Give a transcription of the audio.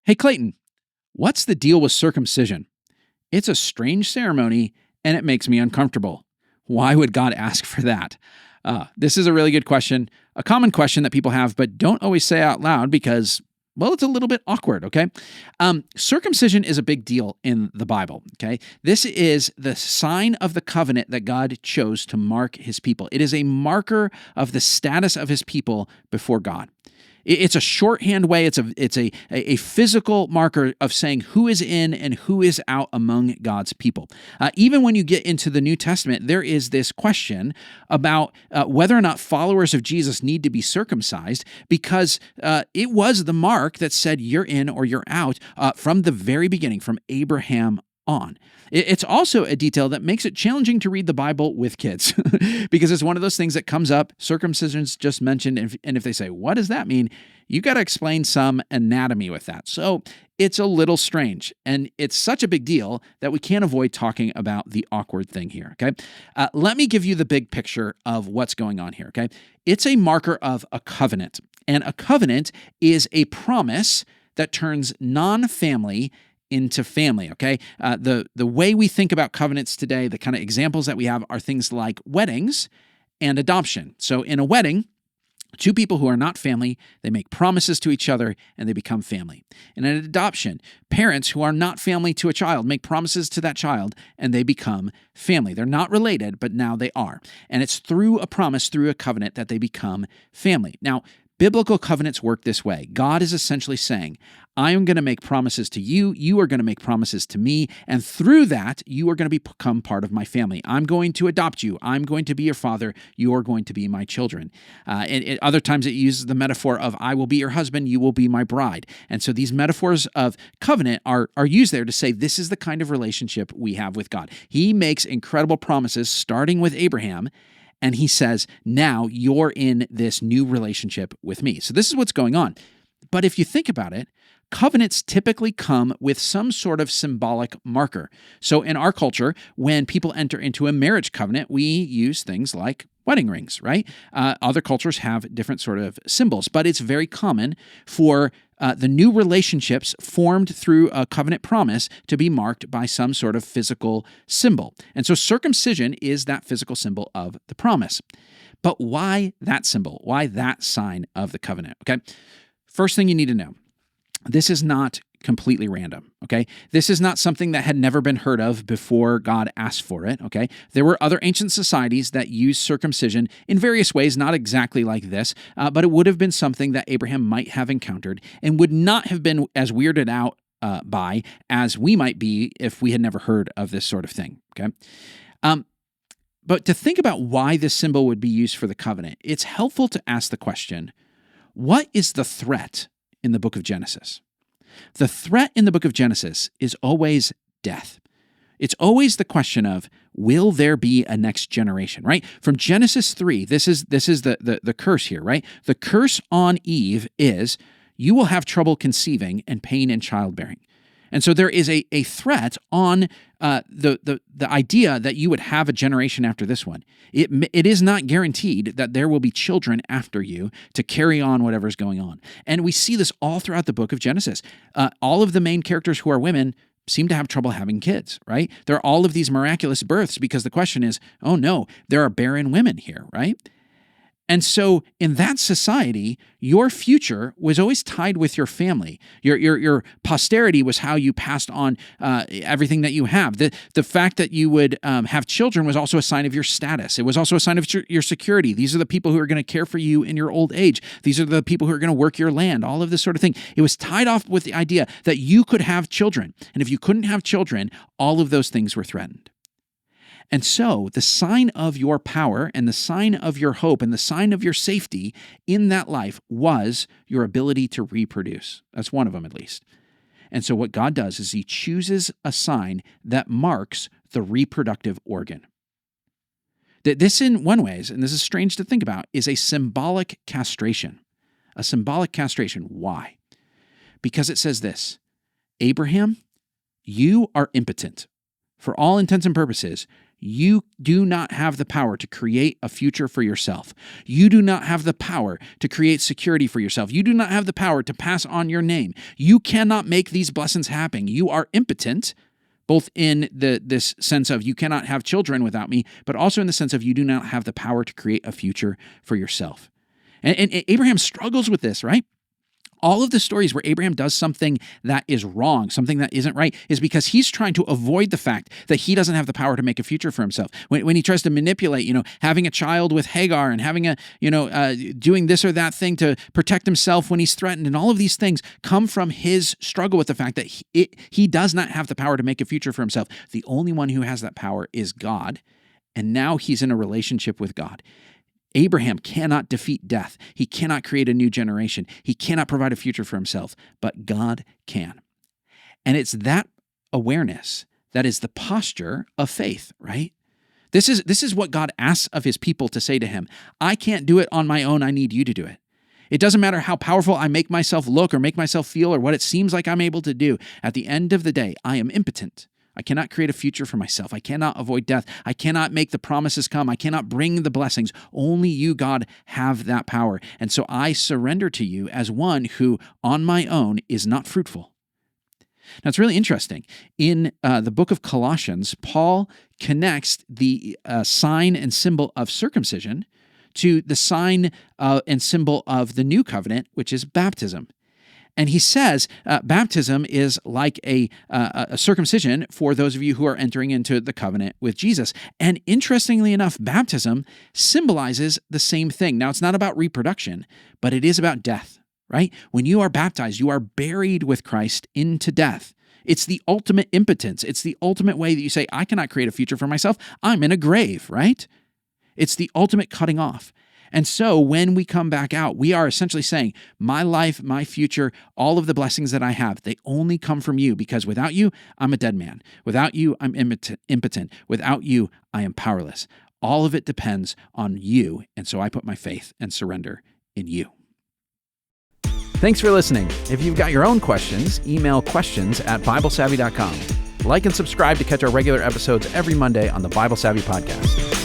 Hey, Clayton, what's the deal with circumcision? It's a strange ceremony and it makes me uncomfortable. Why would God ask for that? This is a really good question, a common question that people have, but don't always say out loud because, well, it's a little bit awkward, okay? Circumcision is a big deal in the Bible, okay? This is the sign of the covenant that God chose to mark his people. It is a marker of the status of his people before God. It's a shorthand way. It's a physical marker of saying who is in and who is out among God's people. Even when you get into the New Testament, there is this question about whether or not followers of Jesus need to be circumcised because it was the mark that said you're in or you're out from the very beginning, from Abraham on. It's also a detail that makes it challenging to read the Bible with kids because it's one of those things that comes up. Circumcision's just mentioned, and if they say, what does that mean? You got to explain some anatomy with that. So it's a little strange, and it's such a big deal that we can't avoid talking about the awkward thing here, okay? Let me give you the big picture of what's going on here, okay? It's a marker of a covenant, and a covenant is a promise that turns non-family into family, okay? The way we think about covenants today, the kind of examples that we have are things like weddings and adoption. So in a wedding, two people who are not family, they make promises to each other and they become family. In an adoption, parents who are not family to a child make promises to that child and they become family. They're not related, but now they are. And it's through a promise, through a covenant that they become family. Now, biblical covenants work this way. God is essentially saying, I am going to make promises to you, you are going to make promises to me, and through that, you are going to become part of my family. I'm going to adopt you. I'm going to be your father. You are going to be my children. And other times it uses the metaphor of, I will be your husband, you will be my bride. And so these metaphors of covenant are used there to say this is the kind of relationship we have with God. He makes incredible promises, starting with Abraham, and he says, now you're in this new relationship with me. So this is what's going on. But if you think about it, covenants typically come with some sort of symbolic marker. So in our culture, when people enter into a marriage covenant, we use things like wedding rings, right? Other cultures have different sort of symbols, but it's very common for the new relationships formed through a covenant promise to be marked by some sort of physical symbol. And so circumcision is that physical symbol of the promise. But why that symbol? Why that sign of the covenant? Okay. First thing you need to know, this is not completely random, okay? This is not something that had never been heard of before God asked for it, okay? There were other ancient societies that used circumcision in various ways, not exactly like this, but it would have been something that Abraham might have encountered and would not have been as weirded out by as we might be if we had never heard of this sort of thing, okay? But to think about why this symbol would be used for the covenant, it's helpful to ask the question, what is the threat in the book of Genesis? The threat in the book of Genesis is always death. It's always the question of, will there be a next generation, right? From Genesis 3, this is the curse here, right? The curse on Eve is, you will have trouble conceiving and pain in childbearing. And so there is a threat on the idea that you would have a generation after this one. It is not guaranteed that there will be children after you to carry on whatever's going on. And we see this all throughout the book of Genesis. All of the main characters who are women seem to have trouble having kids, right? There are all of these miraculous births because the question is, oh no, there are barren women here, right? And so in that society, your future was always tied with your family. Your posterity was how you passed on everything that you have. The fact that you would have children was also a sign of your status. It was also a sign of your security. These are the people who are going to care for you in your old age. These are the people who are going to work your land, all of this sort of thing. It was tied off with the idea that you could have children. And if you couldn't have children, all of those things were threatened. And so the sign of your power and the sign of your hope and the sign of your safety in that life was your ability to reproduce. That's one of them, at least. And so what God does is he chooses a sign that marks the reproductive organ. This, in one ways, and this is strange to think about, is a symbolic castration. A symbolic castration. Why? Because it says this, Abraham, you are impotent. For all intents and purposes, you do not have the power to create a future for yourself. You do not have the power to create security for yourself. You do not have the power to pass on your name. You cannot make these blessings happen. You are impotent, both in this sense of you cannot have children without me, but also in the sense of you do not have the power to create a future for yourself. And Abraham struggles with this, right? All of the stories where Abraham does something that is wrong, something that isn't right, is because he's trying to avoid the fact that he doesn't have the power to make a future for himself. When he tries to manipulate, having a child with Hagar and having doing this or that thing to protect himself when he's threatened, and all of these things come from his struggle with the fact that he does not have the power to make a future for himself. The only one who has that power is God, and now he's in a relationship with God. Abraham cannot defeat death. He cannot create a new generation. He cannot provide a future for himself, but God can. And it's that awareness that is the posture of faith, right? This is what God asks of his people to say to him. I can't do it on my own. I need you to do it. It doesn't matter how powerful I make myself look or make myself feel or what it seems like I'm able to do. At the end of the day, I am impotent. I cannot create a future for myself. I cannot avoid death. I cannot make the promises come. I cannot bring the blessings. Only you, God, have that power. And so I surrender to you as one who, on my own, is not fruitful. Now, it's really interesting. In the book of Colossians, Paul connects the sign and symbol of circumcision to the sign and symbol of the new covenant, which is baptism. And he says baptism is like a circumcision for those of you who are entering into the covenant with Jesus. And interestingly enough, baptism symbolizes the same thing. Now, it's not about reproduction, but it is about death, right? When you are baptized, you are buried with Christ into death. It's the ultimate impotence. It's the ultimate way that you say, I cannot create a future for myself. I'm in a grave, right? It's the ultimate cutting off. And so when we come back out, we are essentially saying, my life, my future, all of the blessings that I have, they only come from you, because without you, I'm a dead man. Without you, I'm impotent. Without you, I am powerless. All of it depends on you. And so I put my faith and surrender in you. Thanks for listening. If you've got your own questions, email questions@BibleSavvy.com. Like and subscribe to catch our regular episodes every Monday on the Bible Savvy Podcast.